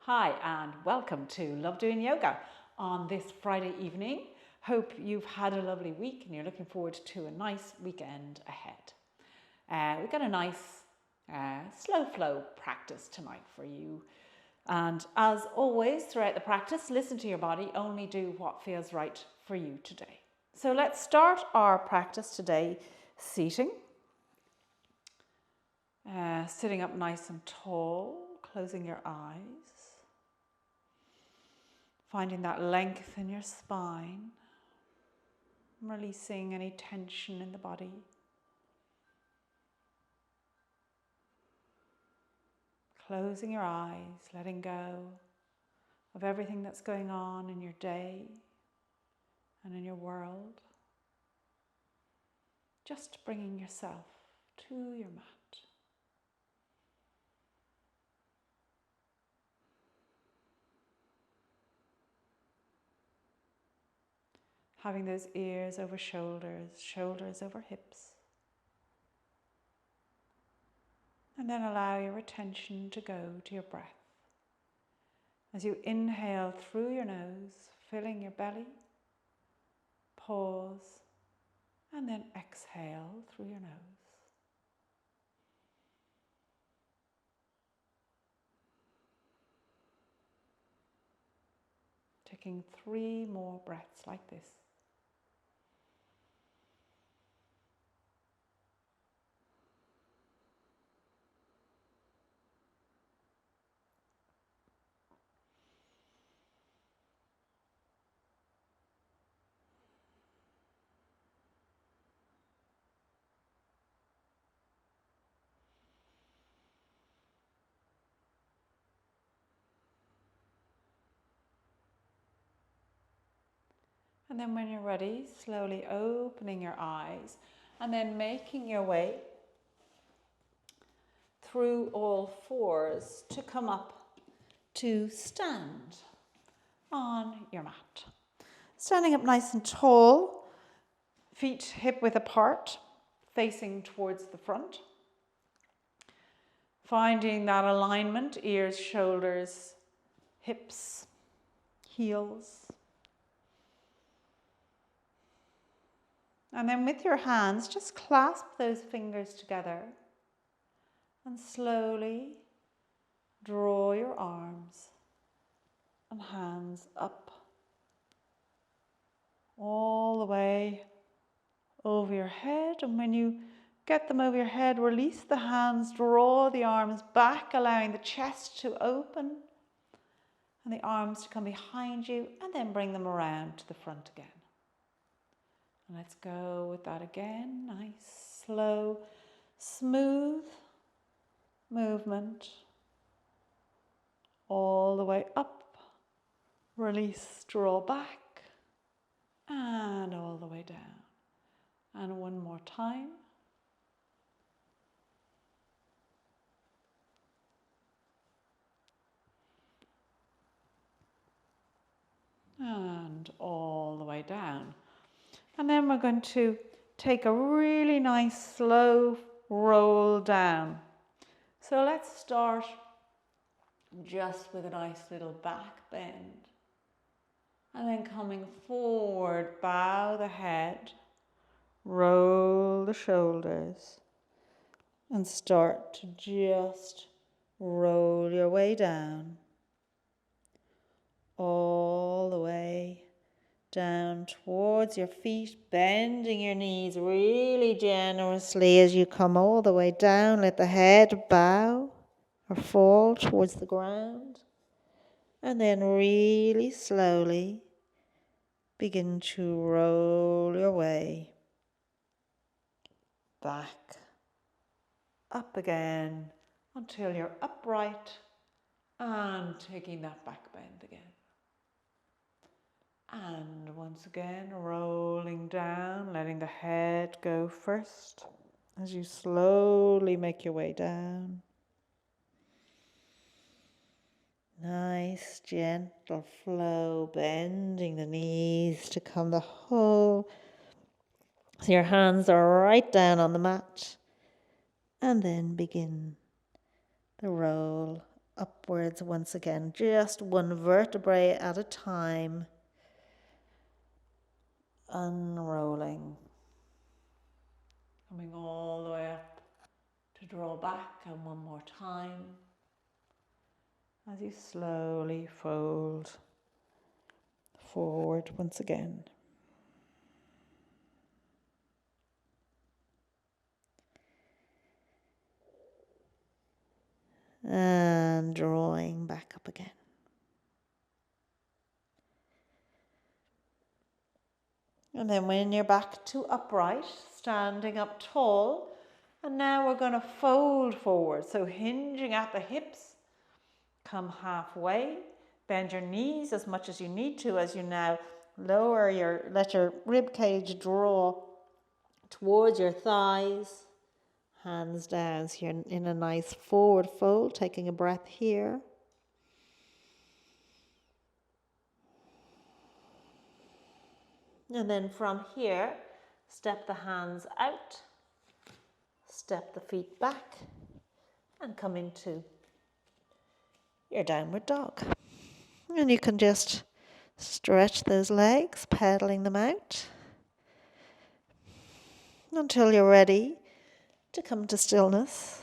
Hi and welcome to Love Doing Yoga on this Friday evening. Hope you've had a lovely week and you're looking forward to a nice weekend ahead. We've got a nice slow flow practice tonight for you. And as always, throughout the practice, listen to your body, only do what feels right for you today. So let's start our practice today seating. Sitting up nice and tall, closing your eyes. Finding that length in your spine, releasing any tension in the body. Closing your eyes, letting go of everything that's going on in your day and in your world. Just bringing yourself to your mat. Having those ears over shoulders, shoulders over hips. And then allow your attention to go to your breath. As you inhale through your nose, filling your belly, pause, and then exhale through your nose. Taking 3 more breaths like this. And then when you're ready, slowly opening your eyes and then making your way through all fours to come up to stand on your mat. Standing up nice and tall, feet hip width apart, facing towards the front. Finding that alignment, ears, shoulders, hips, heels. And then with your hands, just clasp those fingers together and slowly draw your arms and hands up all the way over your head. And when you get them over your head, release the hands, draw the arms back, allowing the chest to open and the arms to come behind you, and then bring them around to the front again. And let's go with that again. Nice, slow, smooth movement. All the way up. Release, draw back. And all the way down. And one more time. And all the way down. And then we're going to take a really nice slow roll down. So let's start just with a nice little back bend. And then coming forward, bow the head, roll the shoulders, and start to just roll your way down. All the way down towards your feet, bending your knees really generously as you come all the way down. Let the head bow or fall towards the ground. And then really slowly begin to roll your way back, up again until you're upright and taking that back bend again. And once again, rolling down, letting the head go first as you slowly make your way down. Nice, gentle flow, bending the knees to come the whole. So your hands are right down on the mat. And then begin the roll upwards once again, just one vertebrae at a time. Unrolling. Coming all the way up to draw back, and one more time as you slowly fold forward once again. And drawing back up again. And then when you're back to upright, standing up tall, and now we're going to fold forward. So hinging at the hips, come halfway, bend your knees as much as you need to as you now let your rib cage draw towards your thighs, hands down. So you're in a nice forward fold, taking a breath here. And then from here, step the hands out, step the feet back, and come into your downward dog. And you can just stretch those legs, pedaling them out until you're ready to come to stillness.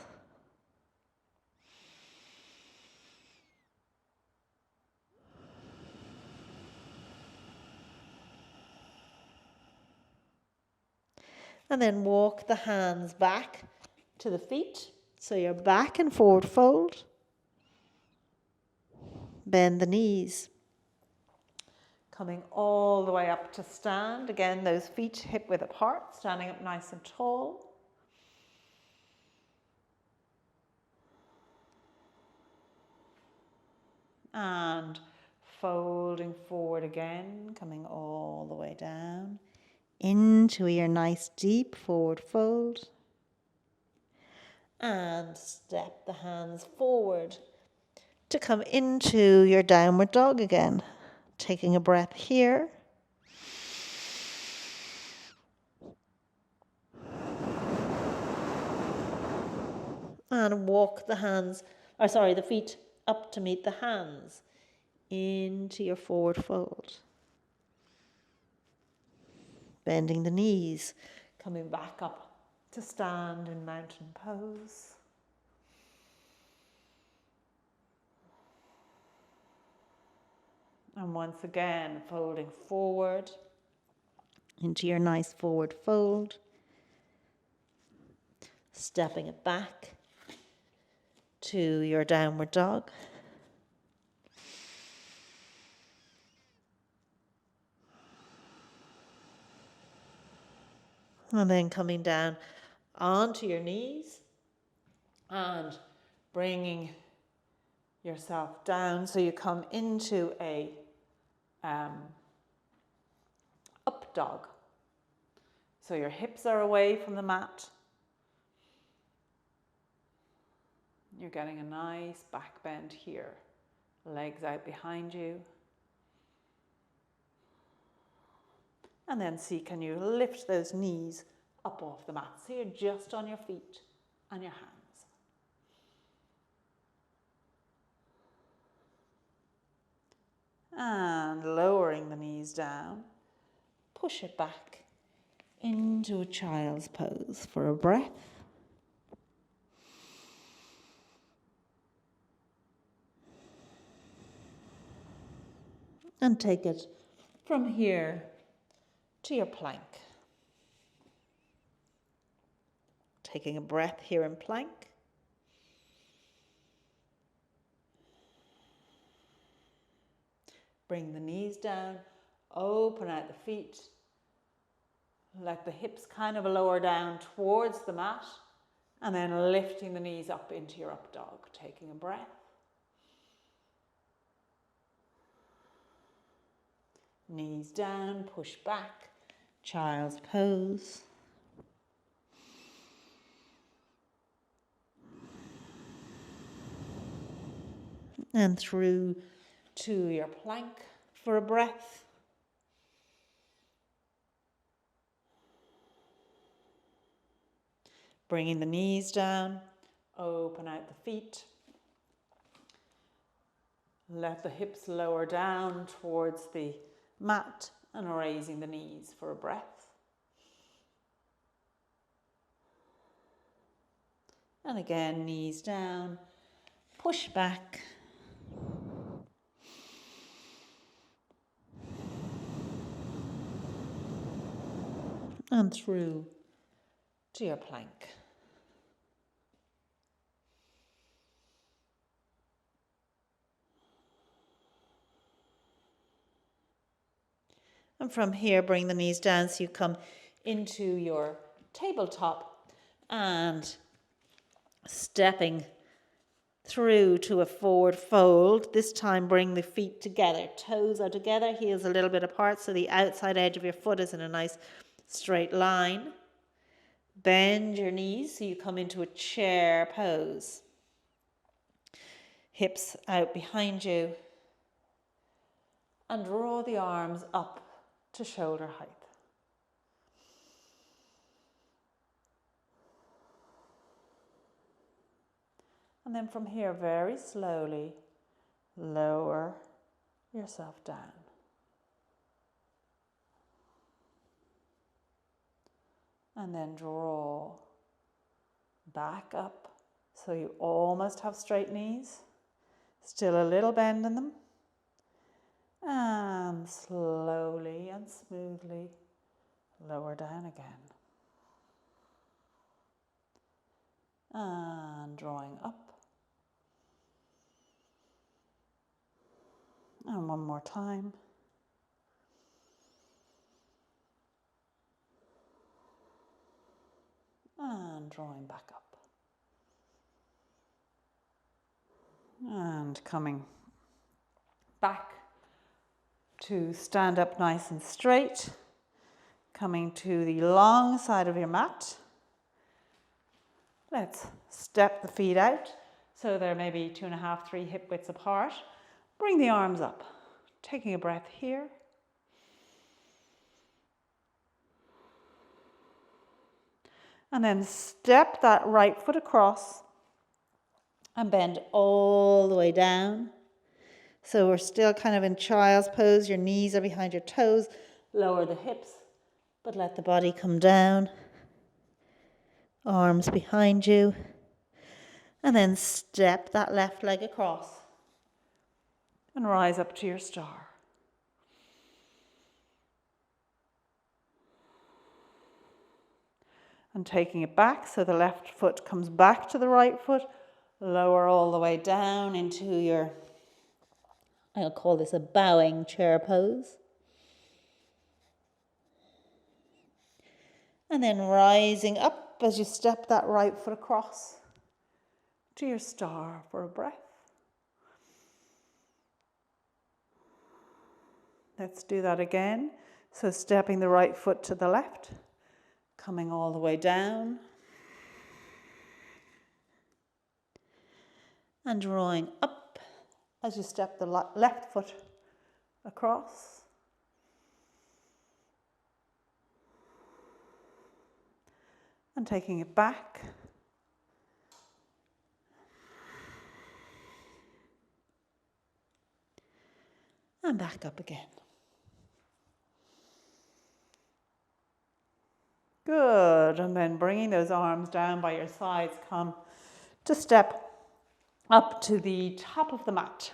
And then walk the hands back to the feet. So you're back and forward fold. Bend the knees. Coming all the way up to stand. Again, those feet hip width apart, standing up nice and tall. And folding forward again, coming all the way down into your nice deep forward fold. And step the hands forward to come into your downward dog again. Taking a breath here. And walk the feet up to meet the hands into your forward fold. Bending the knees, coming back up to stand in mountain pose. And once again, folding forward into your nice forward fold. Stepping it back to your downward dog. And then coming down onto your knees and bringing yourself down so you come into a up dog. So your hips are away from the mat. You're getting a nice back bend here. Legs out behind you. And then see, can you lift those knees up off the mat? So you're just on your feet and your hands. And lowering the knees down, push it back into a child's pose for a breath. And take it from here to your plank. Taking a breath here in plank. Bring the knees down, open out the feet. Let the hips kind of lower down towards the mat, and then lifting the knees up into your up dog. Taking a breath. Knees down, push back, child's pose. And through to your plank for a breath. Bringing the knees down, open out the feet. Let the hips lower down towards the mat and raising the knees for a breath. And again, knees down, push back. And through to your plank. And from here, bring the knees down so you come into your tabletop and stepping through to a forward fold. This time bring the feet together. Toes are together, heels a little bit apart, so the outside edge of your foot is in a nice straight line. Bend your knees so you come into a chair pose. Hips out behind you. And draw the arms up to shoulder height. And then from here, very slowly, lower yourself down. And then draw back up so you almost have straight knees. Still a little bend in them. And slowly and smoothly lower down again. And drawing up. And one more time. And drawing back up. And coming back to stand up nice and straight. Coming to the long side of your mat. Let's step the feet out so they're maybe 2.5, 3 hip widths apart. Bring the arms up. Taking a breath here. And then step that right foot across and bend all the way down. So we're still kind of in child's pose. Your knees are behind your toes. Lower the hips, but let the body come down. Arms behind you. And then step that left leg across and rise up to your star. And taking it back so the left foot comes back to the right foot. Lower all the way down into your, I'll call this a bowing chair pose. And then rising up as you step that right foot across to your star for a breath. Let's do that again. So stepping the right foot to the left, coming all the way down. And drawing up as you step the left foot across. And taking it back. And back up again. Good. And then bringing those arms down by your sides, come to step up to the top of the mat.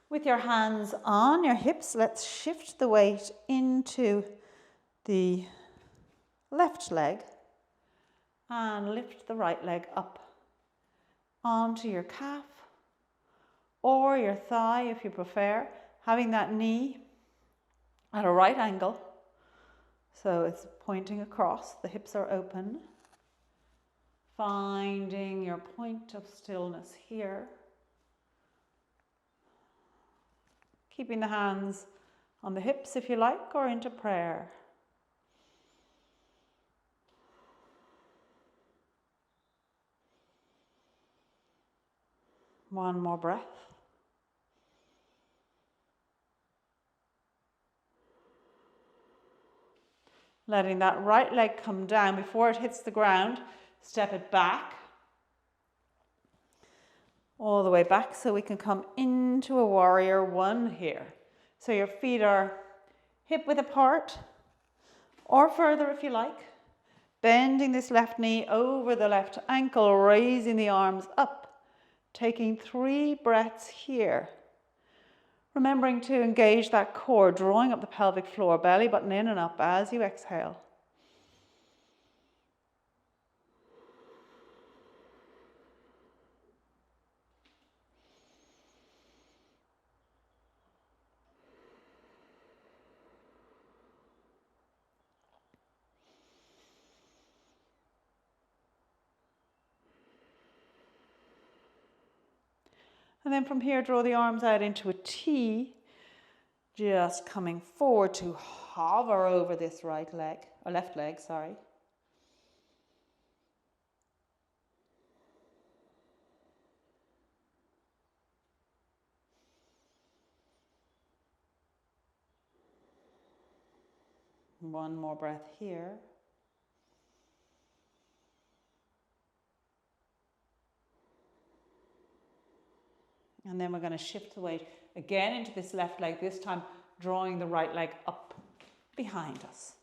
With your hands on your hips, let's shift the weight into the left leg and lift the right leg up onto your calf or your thigh if you prefer, having that knee at a right angle. So it's pointing across, the hips are open. Finding your point of stillness here. Keeping the hands on the hips if you like, or into prayer. One more breath. Letting that right leg come down before it hits the ground. Step it back. all the way back so we can come into a warrior one here. So your feet are hip width apart or further if you like. Bending this left knee over the left ankle, raising the arms up, taking 3 breaths here. Remembering to engage that core, drawing up the pelvic floor, belly button in and up as you exhale. And then from here, draw the arms out into a T, just coming forward to hover over this right leg, or left leg, sorry. One more breath here. And then we're going to shift the weight again into this left leg, this time drawing the right leg up behind us.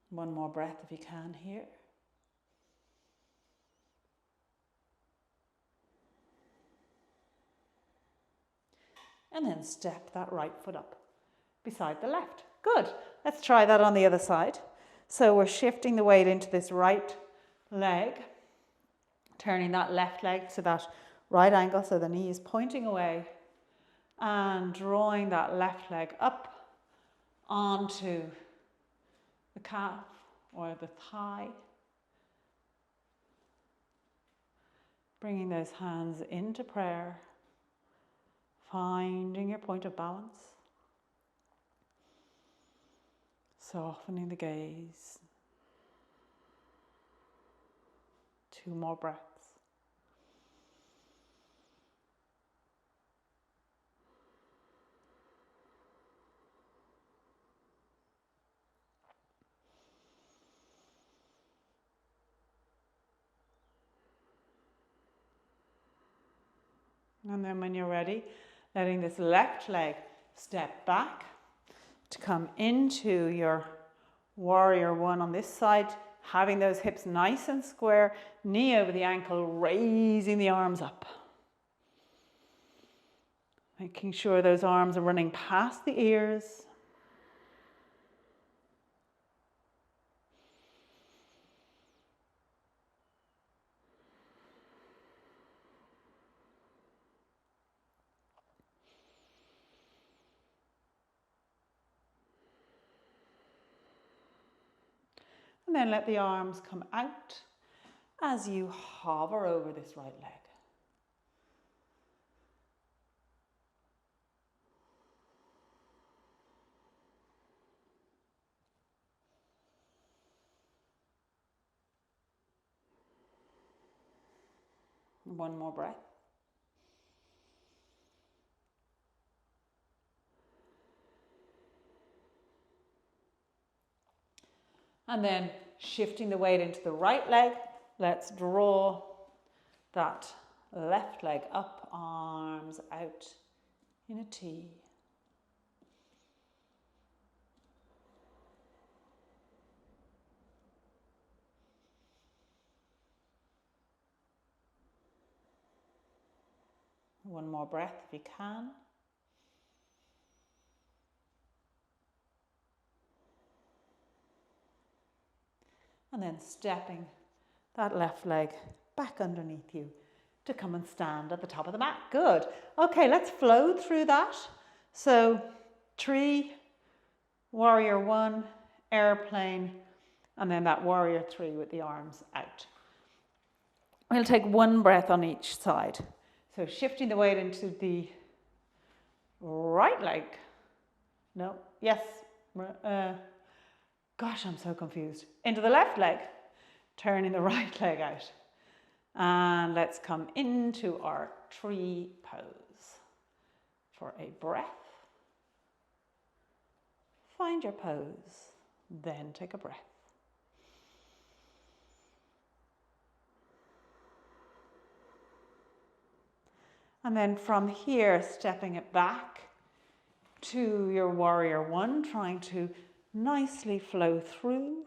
One more breath if you can here. And then step that right foot up beside the left. Good. Let's try that on the other side. So we're shifting the weight into this right leg, turning that left leg to that right angle so the knee is pointing away, and drawing that left leg up onto the calf or the thigh. Bringing those hands into prayer, finding your point of balance, softening the gaze. 2 more breaths. And then when you're ready, letting this left leg step back to come into your warrior one on this side, having those hips nice and square, knee over the ankle, raising the arms up. Making sure those arms are running past the ears. And then let the arms come out as you hover over this right leg. One more breath. And then shifting the weight into the right leg, let's draw that left leg up, arms out in a T. One more breath if you can. And then stepping that left leg back underneath you to come and stand at the top of the mat. Good. Okay, let's flow through that. So tree, warrior one, airplane, and then that warrior 3 with the arms out. We'll take 1 breath on each side. So shifting the weight into the right leg. No, yes. Gosh, I'm so confused. Into the left leg, turning the right leg out. And let's come into our tree pose. for a breath. Find your pose, then take a breath. And then from here, stepping it back to your warrior one, trying to nicely flow through.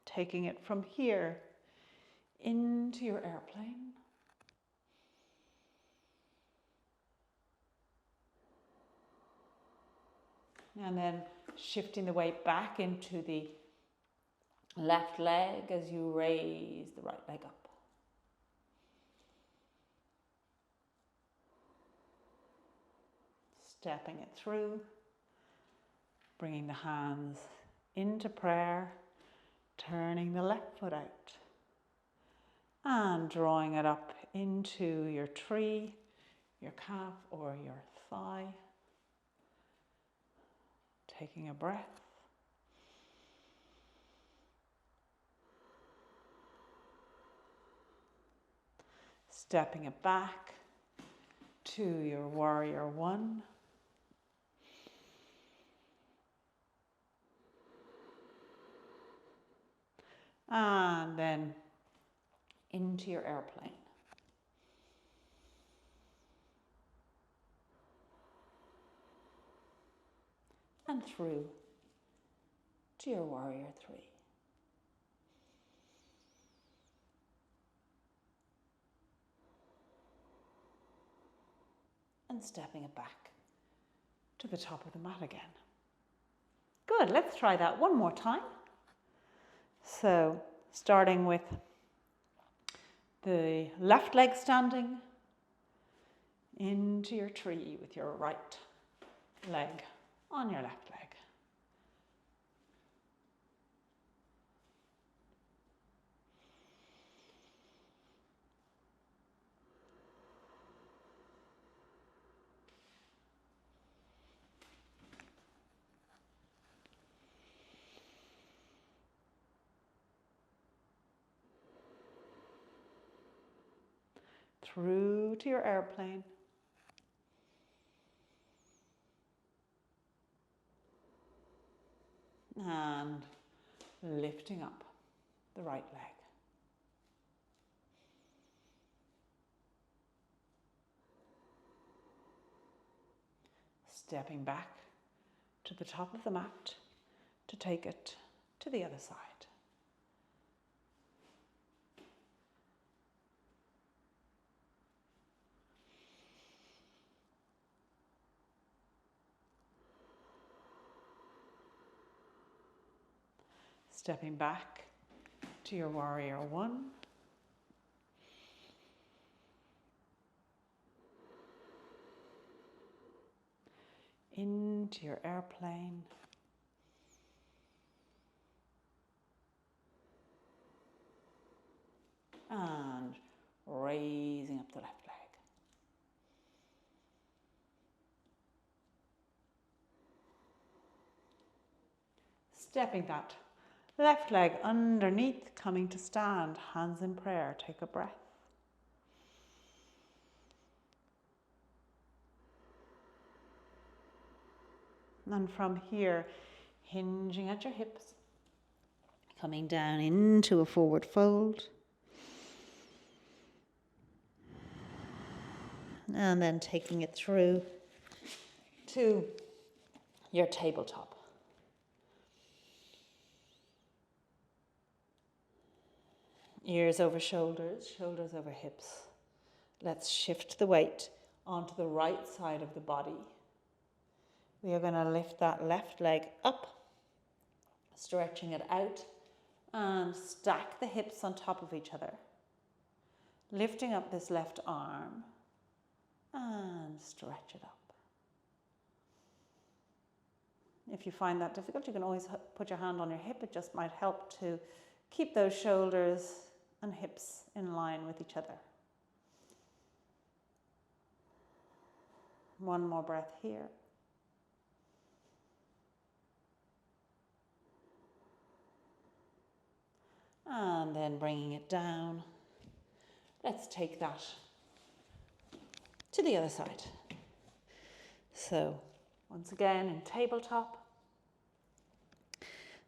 Taking it from here into your airplane. And then shifting the weight back into the left leg as you raise the right leg up. Stepping it through, bringing the hands into prayer, turning the left foot out and drawing it up into your tree, your calf or your thigh. Taking a breath. Stepping it back to your warrior one. And then into your airplane. And through to your warrior three. And stepping it back to the top of the mat again. Good, let's try that one more time. So starting with the left leg standing into your tree with your right leg on your left leg. Through to your airplane. And lifting up the right leg. Stepping back to the top of the mat to take it to the other side. Stepping back to your warrior one. Into your airplane. And raising up the left leg. Stepping that left leg underneath, coming to stand, hands in prayer. Take a breath. And from here, hinging at your hips, coming down into a forward fold. And then taking it through to your tabletop. Ears over shoulders, shoulders over hips. Let's shift the weight onto the right side of the body. We are going to lift that left leg up, stretching it out, and stack the hips on top of each other. Lifting up this left arm, and stretch it up. If you find that difficult, you can always put your hand on your hip. It just might help to keep those shoulders and hips in line with each other. One more breath here. And then bringing it down Let's take that to the other side. So once again in tabletop,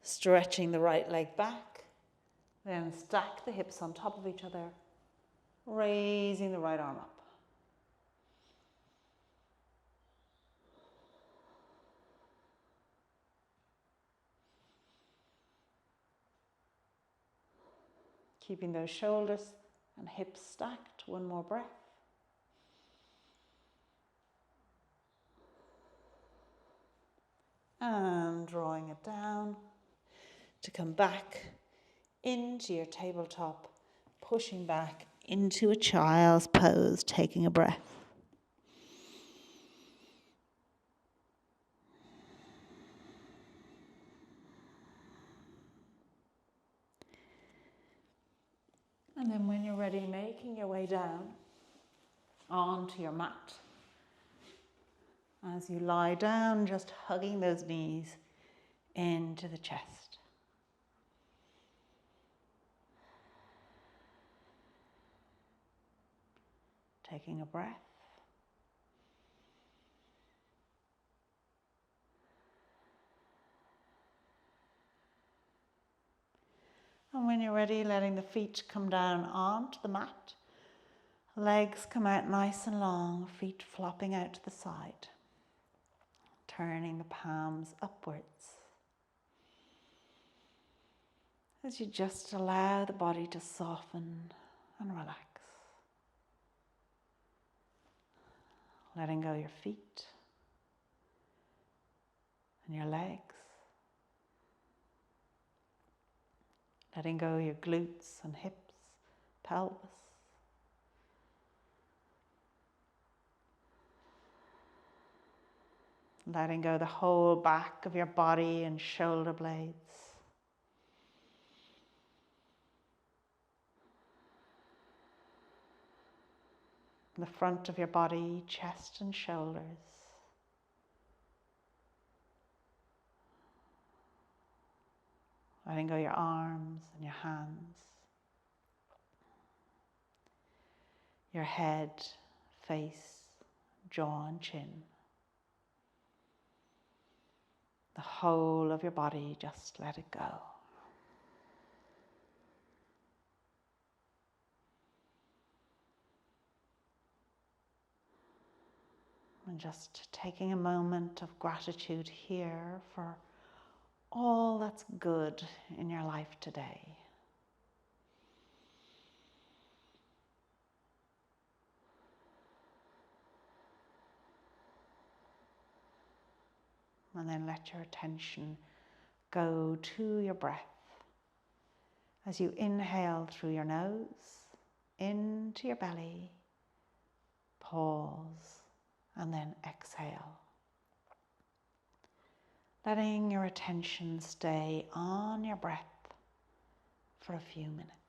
stretching the right leg back, then stack the hips on top of each other, raising the right arm up. Keeping those shoulders and hips stacked. One more breath. And drawing it down to come back into your tabletop, pushing back into a child's pose, taking a breath. And then when you're ready, making your way down onto your mat. As you lie down, just hugging those knees into the chest. Taking a breath. And when you're ready, letting the feet come down onto the mat. Legs come out nice and long, feet flopping out to the side. Turning the palms upwards. As you just allow the body to soften and relax. Letting go your feet and your legs. Letting go your glutes and hips, pelvis. Letting go the whole back of your body and shoulder blades. The front of your body, chest and shoulders. Letting go your arms and your hands. Your head, face, jaw and chin. The whole of your body, just let it go. And just taking a moment of gratitude here for all that's good in your life today. And then let your attention go to your breath. As you inhale through your nose, into your belly, pause, and then exhale. Letting your attention stay on your breath for a few minutes.